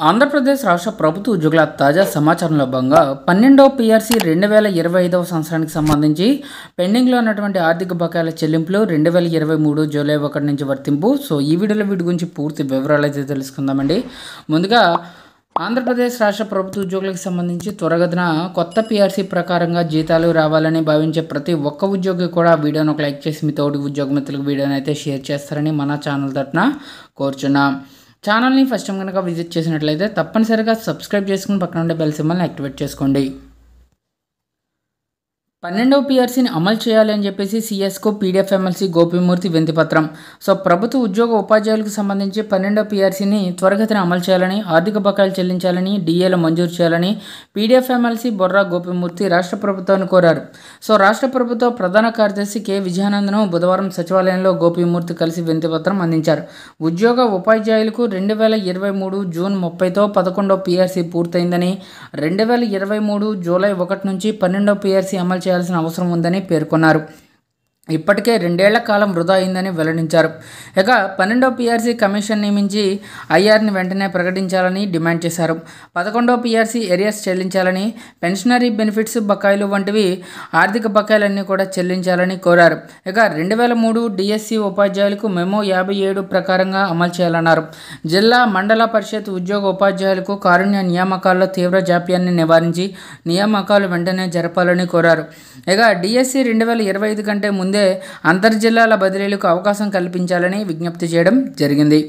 ఆంధ్రప్రదేశ్ రాష్ట్ర ప్రభుత్వ ఉద్యోగుల తాజా సమాచారంలో భాగంగా 12వ పీఆర్సీ 2025వ సంవత్సరానికి సంబంధించి పెండింగ్లో ఉన్నటువంటి ఆర్థిక బకాయిల చెల్లింపులు 2023 జూలై 1 నుంచి వర్తింపు. సో ఈ వీడియోలో వీటి గురించి పూర్తి వివరాలు అయితే తెలుసుకుందామండి. ముందుగా ఆంధ్రప్రదేశ్ రాష్ట్ర ప్రభుత్వ ఉద్యోగులకు సంబంధించి త్వరగతిన కొత్త పీఆర్సీ ప్రకారంగా జీతాలు రావాలని భావించే ప్రతి ఒక్క ఉద్యోగి కూడా వీడియోను ఒక లైక్ చేసి మీ తోటి ఉద్యోగ మిత్రులకు వీడియోని అయితే షేర్ చేస్తారని మన ఛానల్ తరఫున కోరుచున్నాం. ఛానల్ని ఫస్ట్ టైం కనుక విజిట్ చేసినట్లయితే తప్పనిసరిగా సబ్స్క్రైబ్ చేసుకుని పక్కన ఉండే బెల్ సింబల్ని యాక్టివేట్ చేసుకోండి. 12వ పీఆర్సీని అమలు చేయాలి అని చెప్పేసి సిఎస్కు పీడిఎఫ్ ఎమ్మెల్సీ గోపిమూర్తి వినతిపత్రం. సో ప్రభుత్వ ఉద్యోగ ఉపాధ్యాయులకు సంబంధించి 12వ పీఆర్సీని త్వరగతిన అమలు చేయాలని, ఆర్థిక బకాయిలు చెల్లించాలని, డిఏలు మంజూరు చేయాలని పీడిఎఫ్ ఎమ్మెల్సీ బొర్రా గోపిమూర్తి రాష్ట్ర ప్రభుత్వాన్ని కోరారు. సో రాష్ట్ర ప్రభుత్వ ప్రధాన కార్యదర్శి కె విజయానందను బుధవారం సచివాలయంలో గోపిమూర్తి కలిసి వినతిపత్రం అందించారు. ఉద్యోగ ఉపాధ్యాయులకు 2023 జూన్ 30తో 11వ పీఆర్సీ పూర్తయిందని, 2023 జూలై 1 నుంచి 12వ పీఆర్సీ అమలు చేయాల్సిన అవసరం ఉందని పేర్కొన్నారు. ఇప్పటికే 2 ఏళ్ల కాలం వృధా అయిందని వెల్లడించారు. ఇక 12వ పీఆర్సీ కమిషన్ నియమించి ఐఆర్ని వెంటనే ప్రకటించాలని డిమాండ్ చేశారు. 11వ పీఆర్సీ ఏరియాస్ చెల్లించాలని, పెన్షనరీ బెనిఫిట్స్ బకాయిలు వంటివి ఆర్థిక బకాయిలన్నీ కూడా చెల్లించాలని కోరారు. ఇక 2003 డిఎస్సి ఉపాధ్యాయులకు మెమో 57 ప్రకారంగా అమలు చేయాలన్నారు. జిల్లా మండల పరిషత్ ఉద్యోగ ఉపాధ్యాయులకు కారుణ్య నియామకాల్లో తీవ్ర జాప్యాన్ని నివారించి నియామకాలు వెంటనే జరపాలని కోరారు. ఇక డిఎస్సి 2025 కంటే ముందే అంతర్జిల్లాల బదిలీలకు అవకాశం కల్పించాలని విజ్ఞప్తి చేయడం జరిగింది.